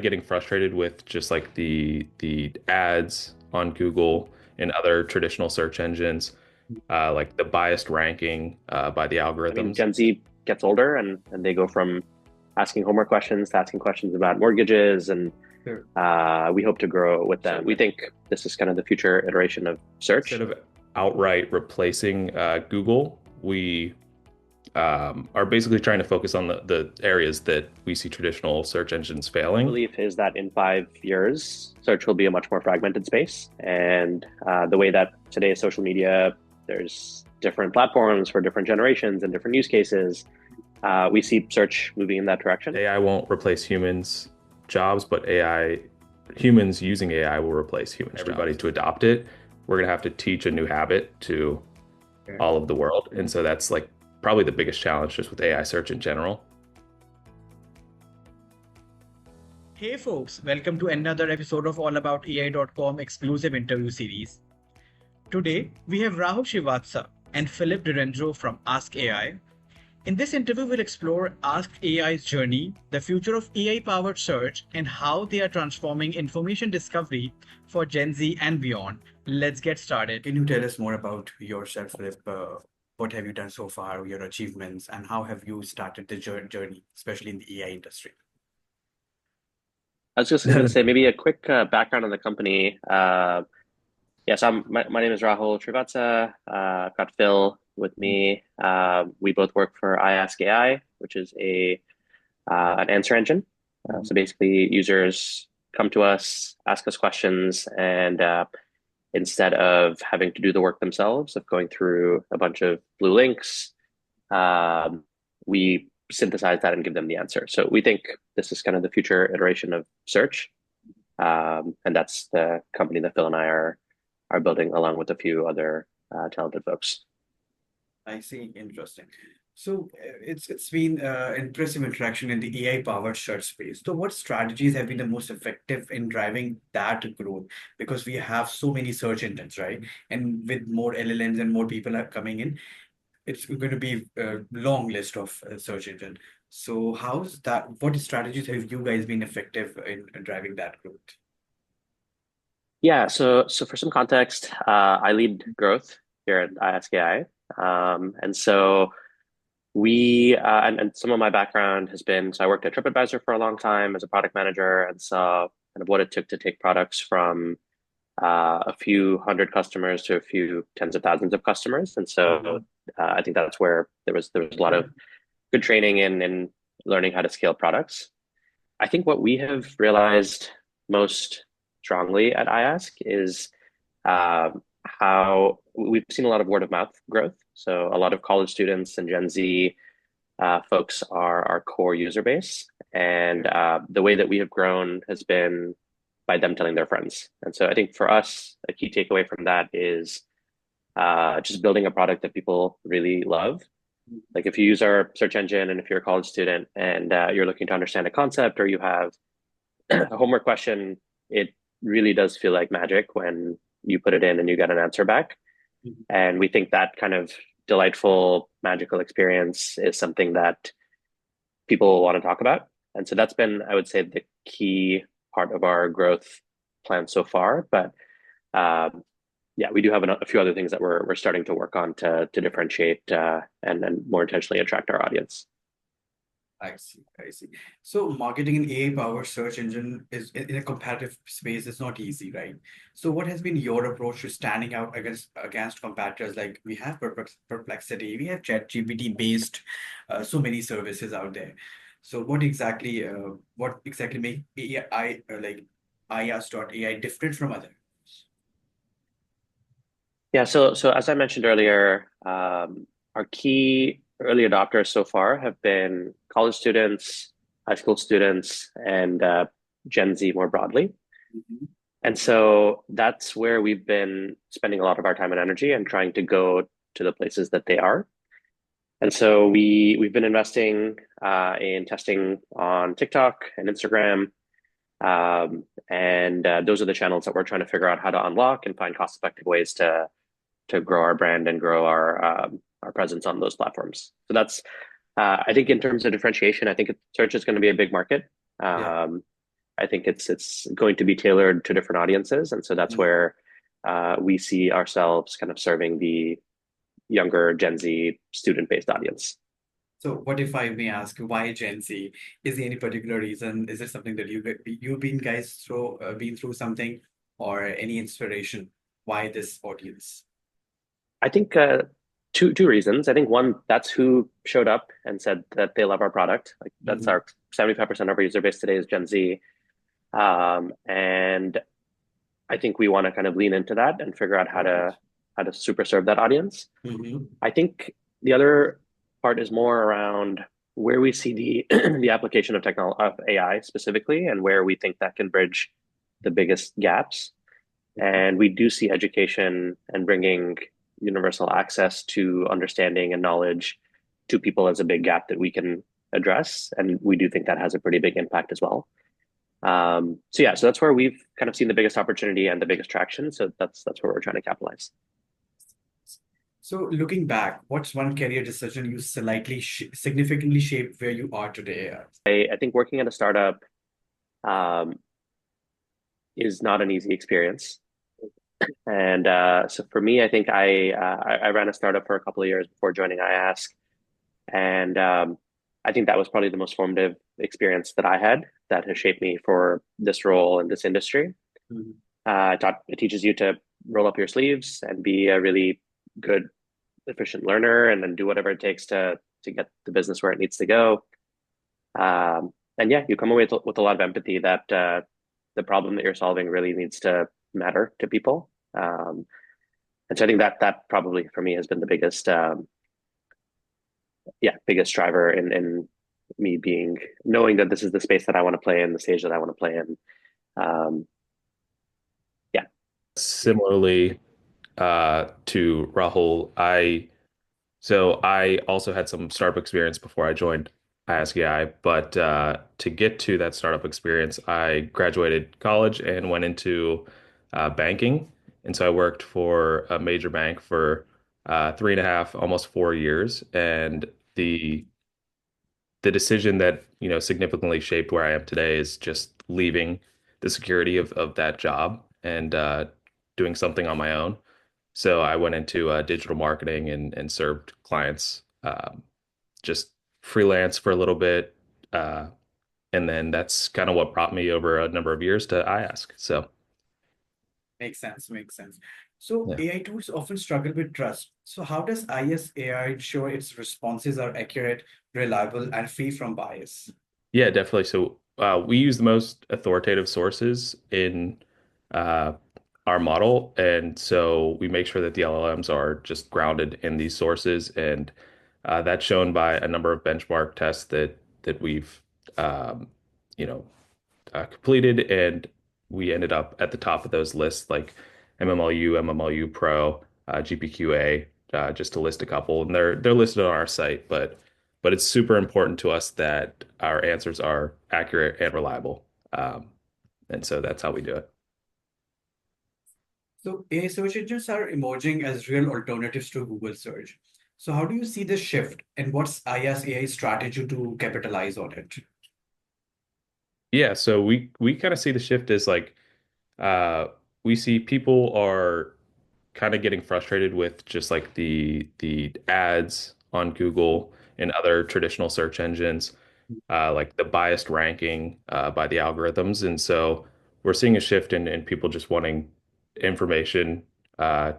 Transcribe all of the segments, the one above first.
getting frustrated with just like the ads on Google and other traditional search engines, like the biased ranking by the I mean, algorithms. Gen Z gets older and they go from asking homework questions to asking questions about mortgages, and Sure. we hope to grow with them. We think this is kind of the future iteration of Instead search. of outright replacing Google, we are basically trying to focus on the areas that we see traditional search engines Our failing. belief is that in 5 years, search will be a much more fragmented space. And the way that today is social media, there's different platforms for different generations and different use cases. We see search moving in that direction. AI won't replace humans' jobs, but humans using AI will replace humans. Everybody to adopt it, we're gonna have to teach a new habit to Okay. all of the world. And so that's like probably the biggest challenge just with AI search in general. Hey folks, welcome to another episode of AllAboutAI.com exclusive interview series. Today, we have Rahul Srivathsa and Phillip from Ask AI. In this interview, we'll explore Ask AI's journey, the future of AI-powered search, and how they are transforming information discovery for Gen Z and beyond. Let's get started. Can you tell us more about yourself, Philip? What have you done so far, your achievements, and how have you started the journey, especially in the AI industry? I was just going to say maybe a quick background on the company. Yes, my name is Rahul Srivathsa. I've got Phil with me. We both work for iAskAI, which is an answer engine. So basically, users come to us, ask us questions, and instead of having to do the work themselves, of going through a bunch of blue links, we synthesize that and give them the answer. So we think this is kind of the future iteration of search. And that's the company that Phil and I are building along with a few other talented folks. I see. Interesting. So it's been impressive interaction in the AI-powered search space. So what strategies have been the most effective in driving that growth? Because we have so many search engines, right? And with more LLMs and more people are coming in, it's going to be a long list of search engine. So how's that? What strategies have you guys been effective in driving that growth? Yeah, so for some context, I lead growth here at iAskAI. And so and some of my background has been, so I worked at TripAdvisor for a long time as a product manager and saw kind of what it took to take products from a few hundred customers to a few tens of thousands of customers. And so I think that's where there was a lot of good training in learning how to scale products. I think what we have realized most strongly at iAsk is uh, how we've seen a lot of word of mouth growth. So a lot of college students and Gen Z folks are our core user base. And the way that we have grown has been by them telling their friends. And so I think for us, a key takeaway from that is just building a product that people really love. Like if you use our search engine and if you're a college student and you're looking to understand a concept or you have a homework question, it really does feel like magic when you put it in and you get an answer back. And we think that kind of delightful, magical experience is something that people want to talk about. And so that's been, I would say, the key part of our growth plan so far. But yeah, we do have a few other things that we're starting to work on to differentiate and more intentionally attract our audience. I see. I see. So marketing an AI-powered search engine is in a competitive space is not easy, right? So what has been your approach to standing out against competitors? Like we have Perplexity, we have ChatGPT based so many services out there. So what exactly make AI like IaaS.ai different from others? Yeah, so as I mentioned earlier, our key early adopters so far have been college students, high school students, and Gen Z more broadly. And so that's where we've been spending a lot of our time and energy and trying to go to the places that they are. And so we've been investing in testing on TikTok and Instagram, and those are the channels that we're trying to figure out how to unlock and find cost-effective ways to grow our brand and grow our presence on those platforms. So that's I think in terms of differentiation, I think search is going to be a big market. Yeah. I think it's going to be tailored to different audiences, and so that's where we see ourselves kind of serving the younger Gen Z student-based audience. So, what if I may ask, why Gen Z? Is there any particular reason? Is it something that you've been guys been through something, or any inspiration? Why this audience? I think two reasons. I think one, that's who showed up and said that they love our product. Like that's Hmm. our 75% of our user base today is Gen Z. And I think we want to kind of lean into that and figure out Right. how to super serve that audience. Hmm. I think the other part is more around where we see the the application of technology of AI specifically, and where we think that can bridge the biggest gaps. And we do see education and bringing universal access to understanding and knowledge to people as a big gap that we can address. And we do think that has a pretty big impact as well. So yeah, so that's where we've kind of seen the biggest opportunity and the biggest traction. So that's where we're trying to capitalize. So, looking back, what's one career decision you significantly shaped where you are today? I think working at a startup um, is not an easy experience. And so for me, I think I ran a startup for a couple of years before joining iAsk. And I think that was probably the most formative experience that I had that has shaped me for this role in this industry. Mhm. It teaches you to roll up your sleeves and be a really good, efficient learner, and then do whatever it takes to get the business where it needs to go. And yeah, you come away with a lot of empathy that the problem that you're solving really needs to matter to people. And so I think that probably for me has been the biggest biggest driver in me being knowing that this is the space that I want to play in, the stage that I want to play in. Um, yeah. Similarly, to Rahul, I also had some startup experience before I joined AskAI, but to get to that startup experience, I graduated college and went into banking. And so I worked for a major bank for 3.5, almost 4 years. And the the decision that, significantly shaped where I am today is just leaving the security of that job and doing something on my own. So I went into digital marketing and served clients just freelance for a little bit. Uh, and then that's kind of what brought me over a number of years to iAsk. So, Makes sense, makes sense. So yeah. AI tools often struggle with trust. So how does IS AI ensure its responses are accurate, reliable, and free from bias? Yeah, definitely. So we use the most authoritative sources in uh, our model. And so we make sure that the LLMs are just grounded in these sources. And that's shown by a number of benchmark tests that we've um, you know, completed, and we ended up at the top of those lists, like MMLU, MMLU Pro, GPQA, just to list a couple, and they're listed on our site. But it's super important to us that our answers are accurate and reliable, and so that's how we do it. So AI search engines are emerging as real alternatives to Google search. So how do you see this shift, and what's IS AI's strategy to capitalize on it? Yeah, so we kind of see the shift as like uh, we see people are kind of getting frustrated with just like the ads on Google and other traditional search engines, like the biased ranking by the algorithms. And so we're seeing a shift in people just wanting information well,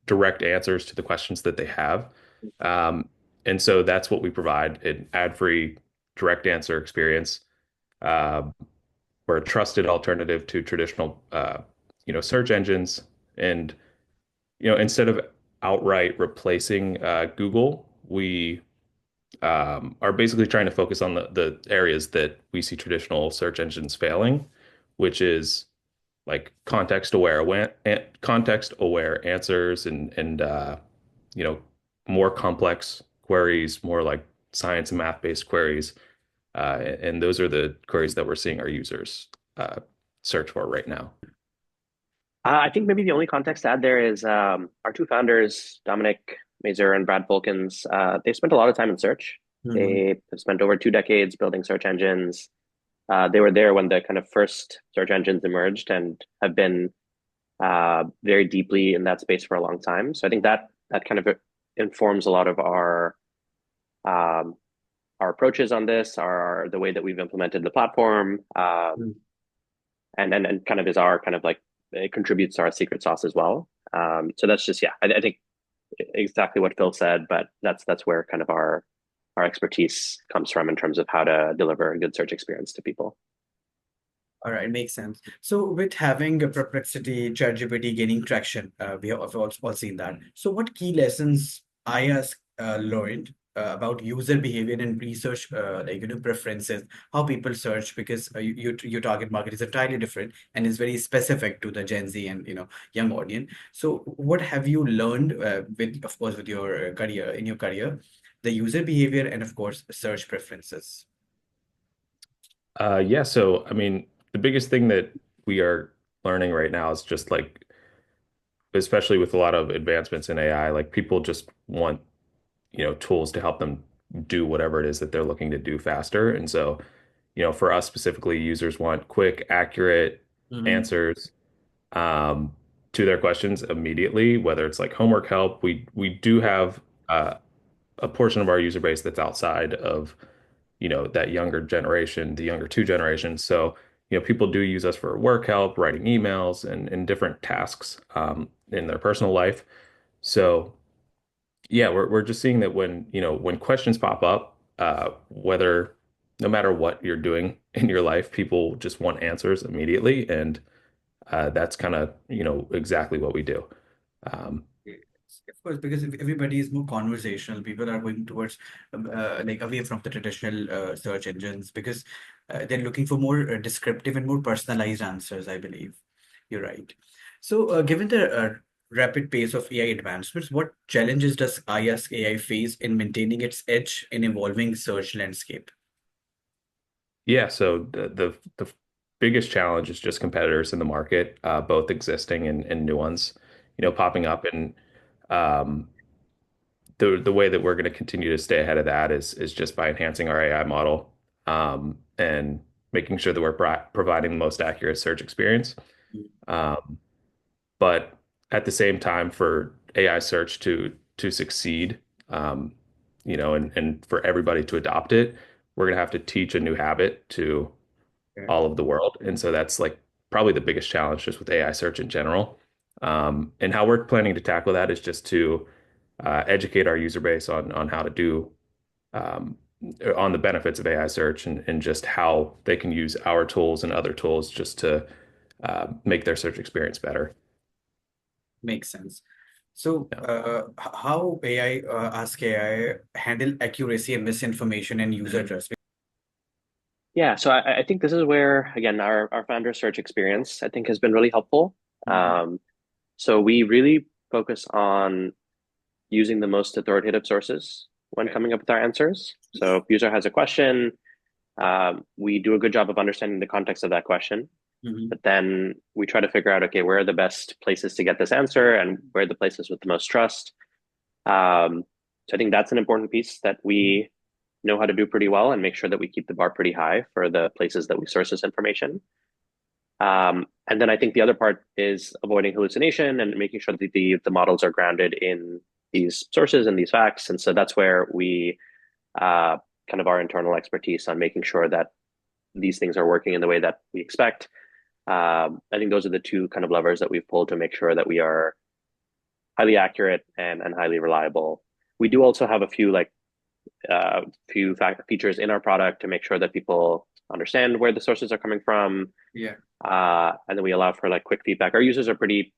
direct answers to the questions that they have. Um, and so that's what we provide, an ad-free direct answer experience. Uh, we're a trusted alternative to traditional, search engines. And instead of outright replacing Google, we are basically trying to focus on the areas that we see traditional search engines failing, which is like context aware answers and you know more complex queries, more like science and math based queries, and those are the queries that we're seeing our users uh, search for right now. I think maybe the only context to add there is our two founders, Dominic Mazer and Brad Volkins. They spent a lot of time in search. Mhm. They have spent over 2 decades building search engines. They were there when the kind of first search engines emerged and have been very deeply in that space for a long time. So I think that kind of informs a lot of um, our approaches on this, our the way that we've implemented the platform, and kind of is our kind of like it contributes to our secret sauce as well. So that's just I think exactly what Phil said, but that's where kind of our expertise comes from in terms of how to deliver a good search experience to people. All right, makes sense. So with having a Perplexity, ChatGPT gaining traction, we have also all seen that. So what key lessons I ask learned about user behavior and research, like preferences, how people search, because your target market is entirely different and is very specific to the Gen Z and young audience. So what have you learned with, of course, with your career in your career, the user behavior and of course search preferences? Yeah, so I mean, the biggest thing that we are learning right now is just like, especially with a lot of advancements in AI, like people just want, tools to help them do whatever it is that they're looking to do faster. And so, for us specifically, users want quick, accurate Mm-hmm. answers um, to their questions immediately, whether it's like homework help. We do have a portion of our user base that's outside of that younger generation, the younger two generations. So people do use us for work help, writing emails, and different tasks in their personal life. So yeah, we're just seeing that when questions pop up, whether no matter what you're doing in your life, people just want answers immediately, and that's kind of exactly what we do. Um, Yes, of course, because if everybody is more conversational, people are going towards like away from the traditional search engines because they're looking for more descriptive and more personalized answers, I believe. You're right. So, given the rapid pace of AI advancements, what challenges does IaaS AI face in maintaining its edge in evolving search landscape? Yeah, so the biggest challenge is just competitors in the market, both existing and new ones, popping up. And um, the way that we're going to continue to stay ahead of that is just by enhancing our AI model and making sure that we're providing the most accurate search experience. Um, but at the same time, for AI search to succeed, um, and for everybody to adopt it, we're going to have to teach a new habit to Okay. all of the world. And so that's like probably the biggest challenge just with AI search in general. And how we're planning to tackle that is just to educate our user base on how to do um, on the benefits of AI search and just how they can use our tools and other tools just to make their search experience better. Makes sense. So, Yeah. how AI, Ask AI, handle accuracy and misinformation and user trust? Yeah, so I think this is where again our founder search experience I think has been really helpful. Mhm. So we really focus on using the most authoritative sources when Okay. coming up with our answers. So if user has a question, we do a good job of understanding the context of that question. Mhm. But then we try to figure out, okay, where are the best places to get this answer and where are the places with the most trust. So I think that's an important piece that we know how to do pretty well and make sure that we keep the bar pretty high for the places that we source this information. And then I think the other part is avoiding hallucination and making sure that the models are grounded in these sources and these facts. And so that's where we uh, kind of our internal expertise on making sure that these things are working in the way that we expect. I think those are the two kind of levers that we've pulled to make sure that we are highly accurate and highly reliable. We do also have a few features in our product to make sure that people understand where the sources are coming from, Yeah. and then we allow for like quick feedback. Our users are pretty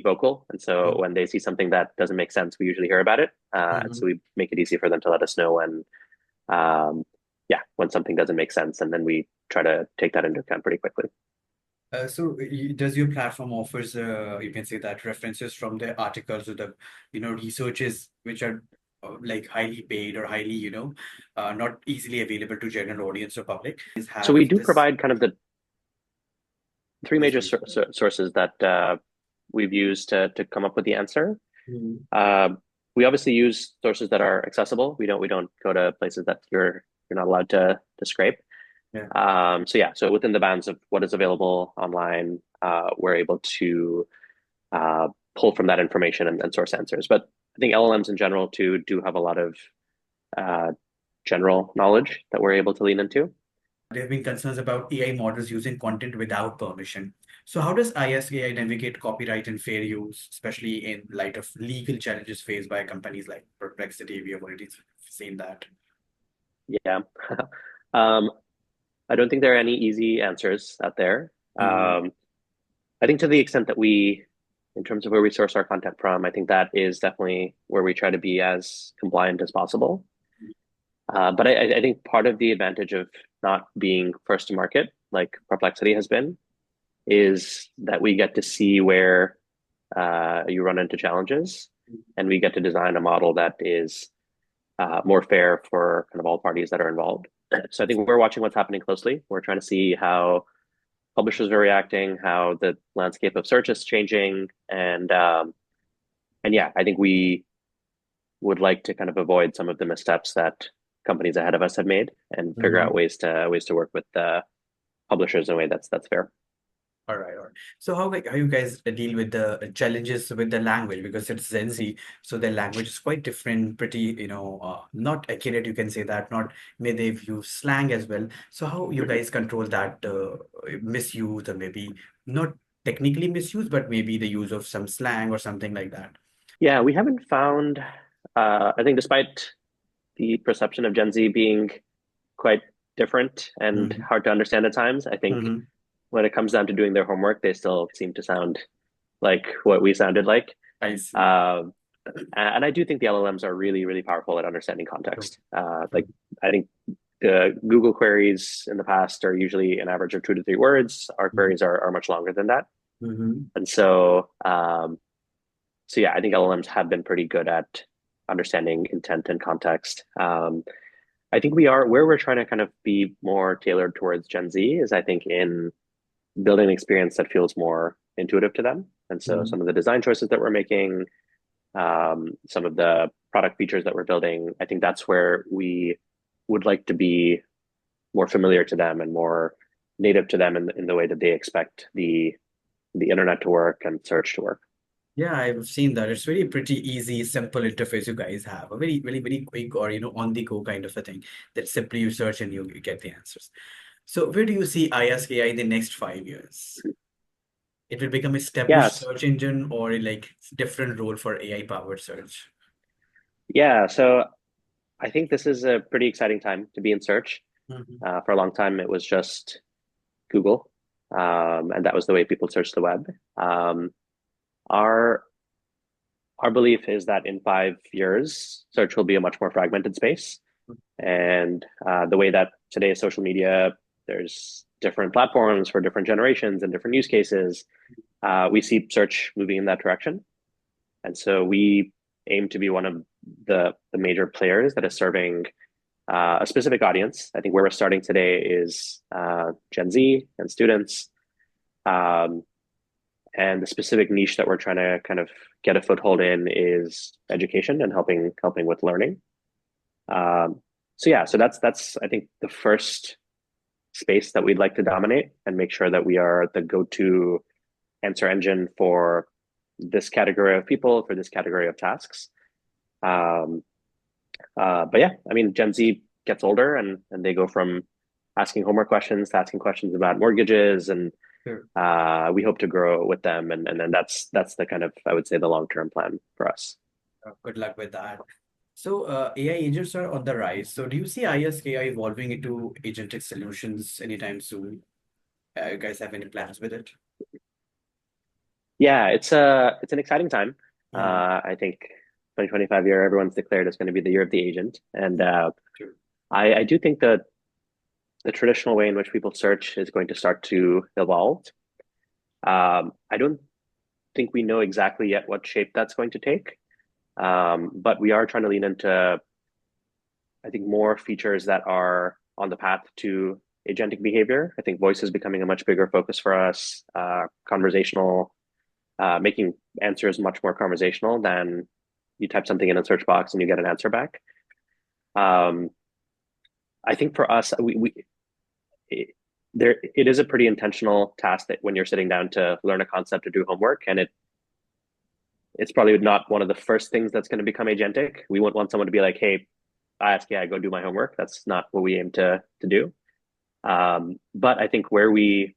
vocal, and so when they see something that doesn't make sense, we usually hear about it, and Mhm. so we make it easy for them to let us know when when something doesn't make sense, and then we try to take that into account pretty quickly. So, does your platform offers, you can say that references from the articles or the, researches which are like highly paid or highly, not easily available to general audience or public? Is So we have do this provide kind of the three this major resource. sources that we've used to come up with the answer. Mhm. Uh, we obviously use sources that are accessible. We don't go to places that you're not allowed to scrape. Yeah. So within the bounds of what is available online, we're able to uh, pull from that information and source answers. But I think LLMs in general too do have a lot of uh, general knowledge that we're able to lean into. There have been concerns about AI models using content without permission. So, how does ISAI navigate copyright and fair use, especially in light of legal challenges faced by companies like Perplexity? We have already seen that. Yeah. um, I don't think there are any easy answers out there. Mm-hmm. I think to the extent that we, in terms of where we source our content from, I think that is definitely where we try to be as compliant as possible. But I think part of the advantage of not being first to market, like Perplexity has been, is that we get to see where you run into challenges, and we get to design a model that is more fair for kind of all parties that are involved. So I think we're watching what's happening closely. We're trying to see how publishers are reacting, how the landscape of search is changing, and yeah, I think we would like to kind of avoid some of the missteps that companies ahead of us have made, and figure out ways to work with the publishers in a way that's fair. All right, all right. So how you guys deal with the challenges with the language because it's Gen Z, so their language is quite different, pretty, not accurate. You can say that. Not may they've used slang as well. So how you Mhm. guys control that misuse or maybe not technically misuse, but maybe the use of some slang or something like that. Yeah, we haven't found. I think despite the perception of Gen Z being quite different and Mm-hmm. hard to understand at times, I think Mm-hmm. when it comes down to doing their homework, they still seem to sound like what we sounded like. I see. Um, and I do think the LLMs are really, really powerful at understanding True, context. true. I think the Google queries in the past are usually an average of 2 to 3 words. Our queries are much longer than that. Mm-hmm. And so yeah, I think LLMs have been pretty good at understanding intent and context. I think where we're trying to kind of be more tailored towards Gen Z is I think in building an experience that feels more intuitive to them. And so Mm-hmm. some of the design choices that we're making, some of the product features that we're building, I think that's where we would like to be more familiar to them and more native to them in the way that they expect the internet to work and search to work. Yeah, I've seen that. It's very pretty easy, simple interface you guys have. A very, very, very quick or on the go kind of a thing that simply you search and you get the answers. So where do you see ISKI in the next 5 years? It will become established Yes. search engine or like different role for AI powered search. Yeah. So I think this is a pretty exciting time to be in search. Hmm. For a long time, it was just Google, and that was the way people searched the web. Our our belief is that in 5 years, search will be a much more fragmented space. And the way that today's social media, there's different platforms for different generations and different use cases. We see search moving in that direction. And so we aim to be one of the major players that is serving a specific audience. I think where we're starting today is Gen Z and students. Um, and the specific niche that we're trying to kind of get a foothold in is education and helping with learning. So yeah, so that's I think the first space that we'd like to dominate and make sure that we are the go-to answer engine for this category of people for this category of tasks. Um, but yeah, I mean, Gen Z gets older and they go from asking homework questions to asking questions about mortgages, and Sure. we hope to grow with them, and then that's the kind of I would say the long-term plan for us. Good luck with that. So AI agents are on the rise. So do you see ISKI evolving into agentic solutions anytime soon? You guys have any plans with it? Yeah, it's an exciting time. Hmm. I think 2025 year everyone's declared is going to be the year of the agent, and True. I do think that the traditional way in which people search is going to start to evolve. I don't think we know exactly yet what shape that's going to take, but we are trying to lean into I think more features that are on the path to agentic behavior. I think voice is becoming a much bigger focus for us. Conversational, making answers much more conversational than you type something in a search box and you get an answer back. Um, I think for us, we it, it is a pretty intentional task that when you're sitting down to learn a concept or do homework, and it's probably not one of the first things that's going to become agentic. We won't want someone to be like, "Hey, I ask AI, go do my homework." That's not what we aim to do. But I think where we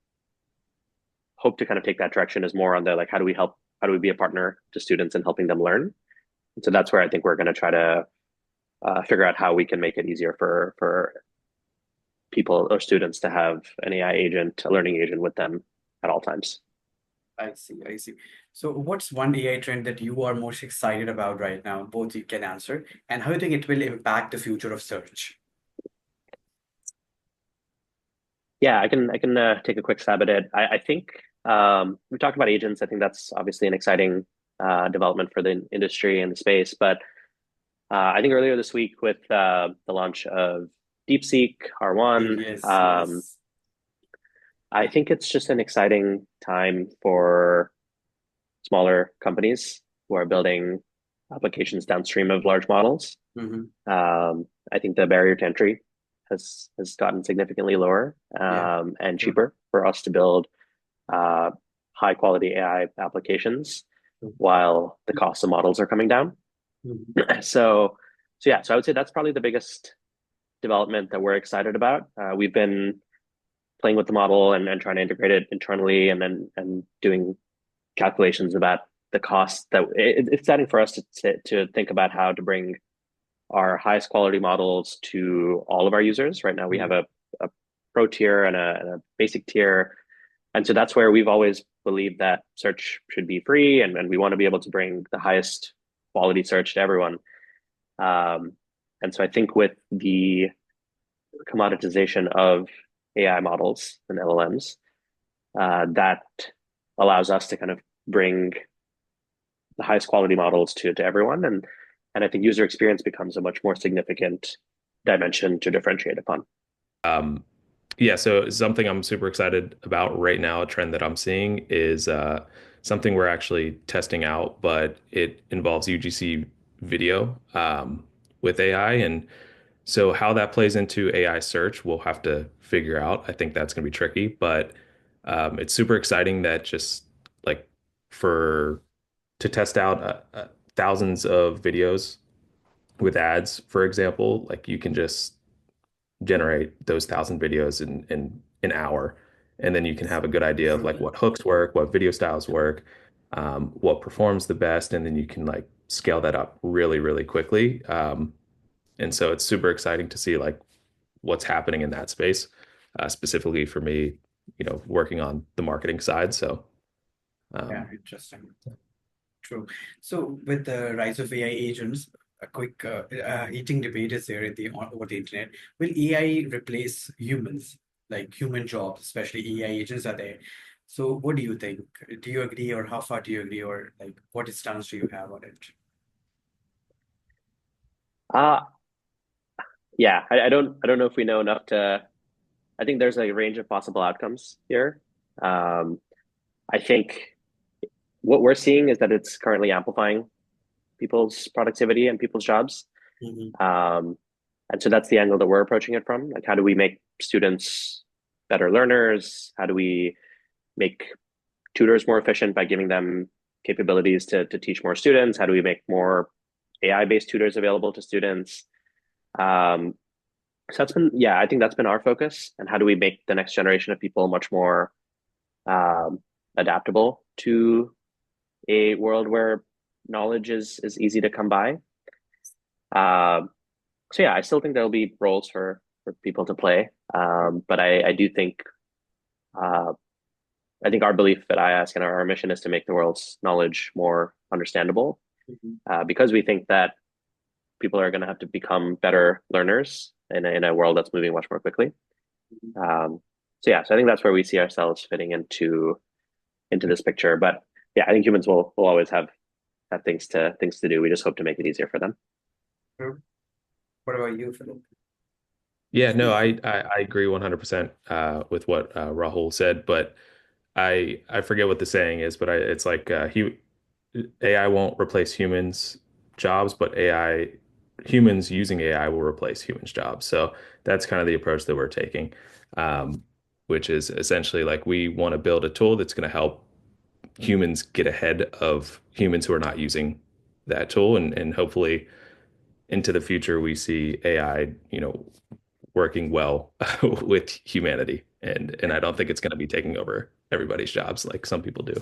hope to kind of take that direction is more on the like, how do we help? How do we be a partner to students and helping them learn? And so that's where I think we're going to try to figure out how we can make it easier for people or students to have an AI agent, a learning agent with them at all times. I see, I see. So, what's one AI trend that you are most excited about right now? Both you can answer, and how do you think it will impact the future of search? Yeah, I can take a quick stab at it. I think we talked about agents. I think that's obviously an exciting development for the industry and the space. But I think earlier this week with the launch of DeepSeek R1, Yes, yes. I think it's just an exciting time for smaller companies who are building applications downstream of large models. Mm-hmm. I think the barrier to entry has gotten significantly lower Yeah, and true. cheaper for us to build uh, high quality AI applications True. while the cost of models are coming down. Mhm. So, so yeah, so I would say that's probably the biggest development that we're excited about. We've been playing with the model and trying to integrate it internally and doing calculations about the cost that it's exciting for us to think about how to bring our highest quality models to all of our users. Right now, we have Mhm. a pro tier and a basic tier. And so that's where we've always believed that search should be free and we want to be able to bring the highest quality search to everyone. Um, and so I think with the commoditization of AI models and LLMs, that allows us to kind of bring the highest quality models to everyone. And I think user experience becomes a much more significant dimension to differentiate upon. Um, yeah, so something I'm super excited about right now, a trend that I'm seeing is something we're actually testing out, but it involves UGC video with AI. And so how that plays into AI search, we'll have to figure out. I think that's going to be tricky, but it's super exciting that just like for to test out thousands of videos with ads, for example, like you can just generate those thousand videos in an hour, and then you can have a good idea of like True. what hooks work, what video styles work, what performs the best, and then you can like scale that up really, really quickly. And so it's super exciting to see like what's happening in that space, specifically for me, working on the marketing side. So, Yeah, um, interesting. True. So, with the rise of AI agents, a quick heating debate is there in the over the internet. Will AI replace humans, like human jobs, especially AI agents are there? So, what do you think? Do you agree, or how far do you agree, or like what stance do you have on it? Uh, yeah, I don't know if we know enough to. I think there's a range of possible outcomes here. Um, I think what we're seeing is that it's currently amplifying people's productivity and people's jobs. Mhm. Um, and so that's the angle that we're approaching it from. Like, how do we make students better learners? How do we make tutors more efficient by giving them capabilities to teach more students? How do we make more AI-based tutors available to students? Um, so that's been, yeah, I think that's been our focus. And how do we make the next generation of people much more um, adaptable to a world where knowledge is easy to come by? Um, so yeah, I still think there'll be roles for people to play, but I do think uh, I think our belief at IASC and our mission is to make the world's knowledge more understandable, Mhm. because we think that people are going to have to become better learners in a world that's moving much more quickly. Um, so yeah, so I think that's where we see ourselves fitting into this picture. But yeah, I think humans will always have things to do. We just hope to make it easier for them. True. What about you, Philip? yeah, no, I agree 100% with what Rahul said, but I forget what the saying is, but it's like AI won't replace humans' jobs, but humans using AI will replace humans' jobs. So that's kind of the approach that we're taking. um, which is essentially like we want to build a tool that's going to help humans get ahead of humans who are not using that tool, and hopefully into the future we see AI, working well with humanity, and I don't think it's going to be taking over everybody's jobs like some people do.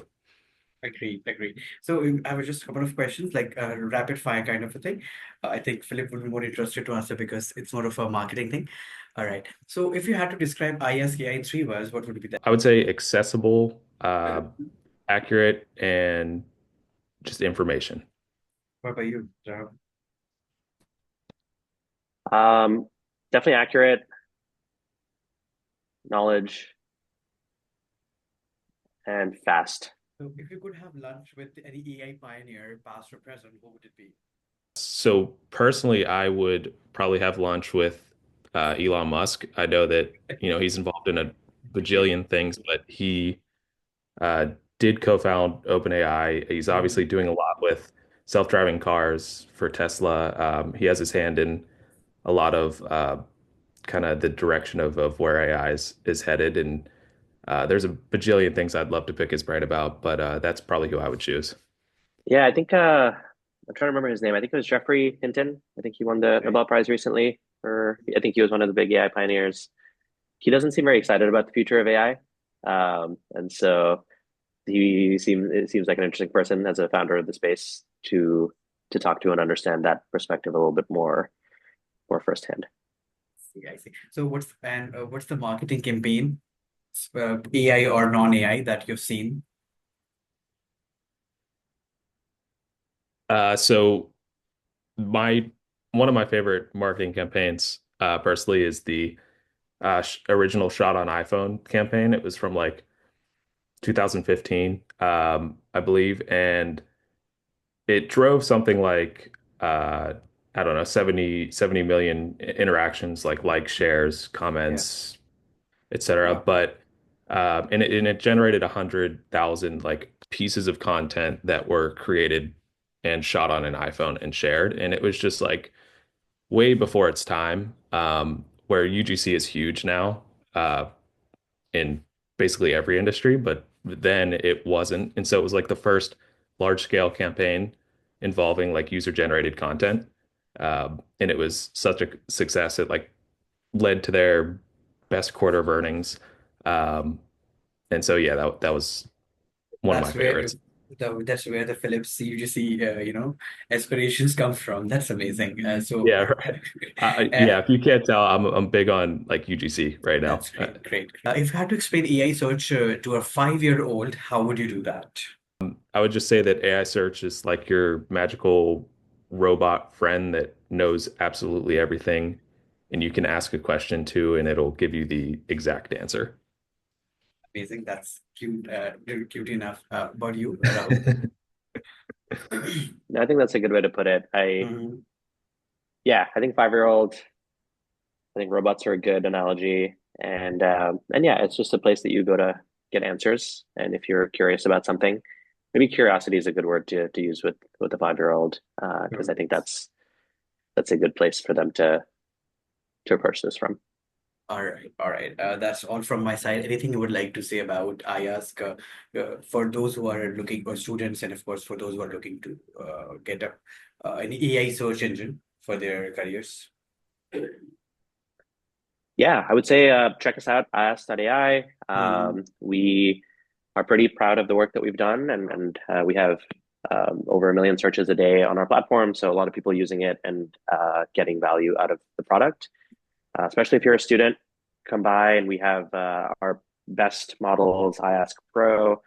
Agree, agree. So I have just a couple of questions, like a rapid fire kind of a thing. I think Philip would be more interested to answer because it's more of a marketing thing. All right. So if you had to describe ISKI in 3 words, what would be that? I would say accessible, accurate, and just information. What about you, Rahul? Um, Definitely accurate knowledge and fast. So if you could have lunch with any AI pioneer, past or present, who would it be? So personally, I would probably have lunch with Elon Musk. I know that, he's involved in a Okay. bajillion things, but he uh, did co-found OpenAI. He's Mhm. obviously doing a lot with self-driving cars for Tesla. He has his hand in a lot of kind of the direction of where AI is headed. And there's a bajillion things I'd love to pick his brain about, but that's probably who I would choose. Yeah, I think I'm trying to remember his name. I think it was Jeffrey Hinton. I think he won the Right. Nobel Prize recently, or I think he was one of the big AI pioneers. He doesn't seem very excited about the future of AI. And so it seems like an interesting person as a founder of the space to talk to and understand that perspective a little bit more firsthand. See, I see. So what's the marketing campaign, AI or non-AI, that you've seen? So my one of my favorite marketing campaigns, personally, is the original Shot on iPhone campaign. It was from like 2015, I believe, and it drove something like I don't know, 70 million interactions, like shares, Yeah. comments, etc. Wow. But and it generated 100,000 like pieces of content that were created and shot on an iPhone and shared, and it was just like way before its time, where UGC is huge now in basically every industry, but then it wasn't. And so it was like the first large scale campaign involving like user generated content. And it was such a success. It like led to their best quarter of earnings. Um, and so, yeah, that was one of my That's where favorites. that's where the Philips UGC aspirations come from. That's amazing. Yeah, right. Uh, Yeah, if you can't tell, I'm big on like UGC right now. that's great, great. If you had to explain AI search to a 5-year-old, how would you do that? I would just say that AI search is like your magical robot friend that knows absolutely everything, and you can ask a question to, and it'll give you the exact answer. Amazing. That's cute. Cute enough. About you, Rahul? I think that's a good way to put it. Mhm. Yeah, I think 5-year old. I think robots are a good analogy, and yeah, it's just a place that you go to get answers. And if you're curious about something, maybe curiosity is a good word to use with a 5-year old, because I think that's a good place for them to approach this from. All right, all right. That's all from my side. Anything you would like to say about I ask for those who are looking for students, and of course for those who are looking to get an AI search engine for their careers? Yeah, I would say check us out, AI. Mhm. We are pretty proud of the work that we've done, and we have over 1 million searches a day on our platform. So a lot of people using it and getting value out of the product. Especially if you're a student, come by and we have our best models, iAsk Pro,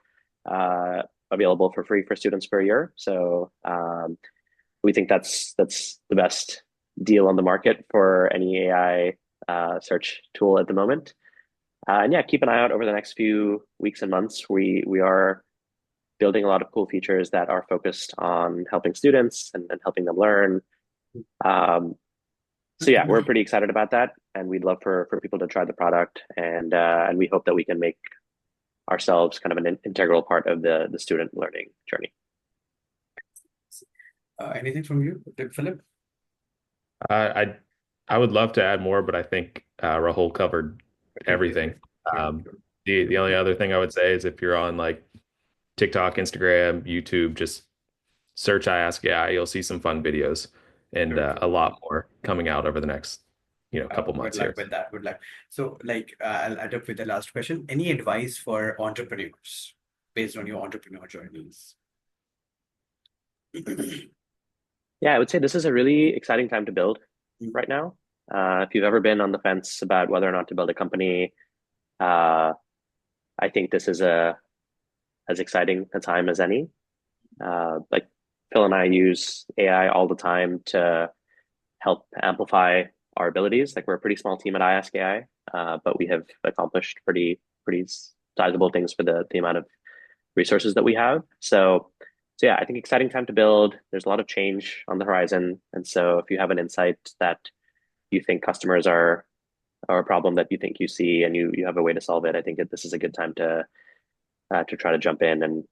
uh, available for free for students for a year. So we think that's the best deal on the market for any AI search tool at the moment. And yeah, keep an eye out over the next few weeks and months. We are building a lot of cool features that are focused on helping students and helping them learn. Um, so yeah, we're pretty excited about that, and we'd love for people to try the product, and we hope that we can make ourselves kind of an integral part of the student learning journey. Anything from you, Philip? I I would love to add more, but I think Rahul covered everything. Great. Um, the only other thing I would say is if you're on like TikTok, Instagram, YouTube, just search I Ask AI. You'll see some fun videos and Good. a lot more coming out over the next, couple Good months luck here. with that. Good luck. So, I'll add up with the last question. Any advice for entrepreneurs based on your entrepreneur journeys? Yeah, I would say this is a really exciting time to build right now. If you've ever been on the fence about whether or not to build a company, uh, I think this is as exciting a time as any. Like Phil and I use AI all the time to help amplify our abilities. Like we're a pretty small team at iAskAI, but we have accomplished pretty sizable things for the amount of resources that we have. So yeah, I think exciting time to build. There's a lot of change on the horizon, and so if you have an insight that you think customers are or a problem that you think you see and you have a way to solve it, I think that this is a good time to try to jump in and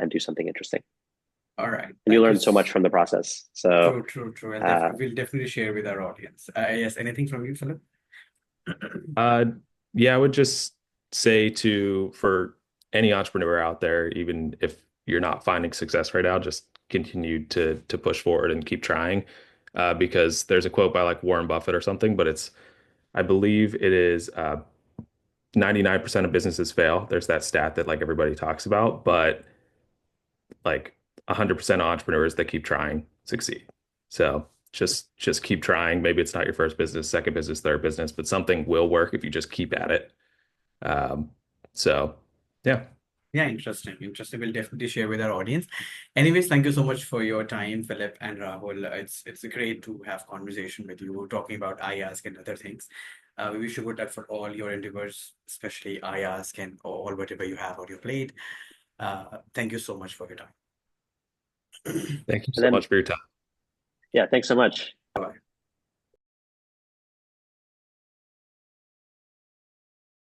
do something interesting. All right. And you Thank you. learn so much from the process. So True. uh, We'll definitely share with our audience. Yes, anything from you, Philip? Uh, yeah, I would just say for any entrepreneur out there, even if you're not finding success right now, just continue to push forward and keep trying. Because there's a quote by like Warren Buffett or something, but I believe it is 99% of businesses fail. There's that stat that like everybody talks about, but like 100% of entrepreneurs that keep trying succeed. So just keep trying. Maybe it's not your first business, second business, third business, but something will work if you just keep at it. Um, so yeah. Yeah, interesting. We'll definitely share with our audience. Anyways, thank you so much for your time, Philip and Rahul. It's great to have conversation with you, talking about iAsk and other things. We wish you good luck for all your endeavors, especially iAsk and all whatever you have on your plate. Thank you so much for your time. Thank you and so then much for your time. yeah, thanks so much.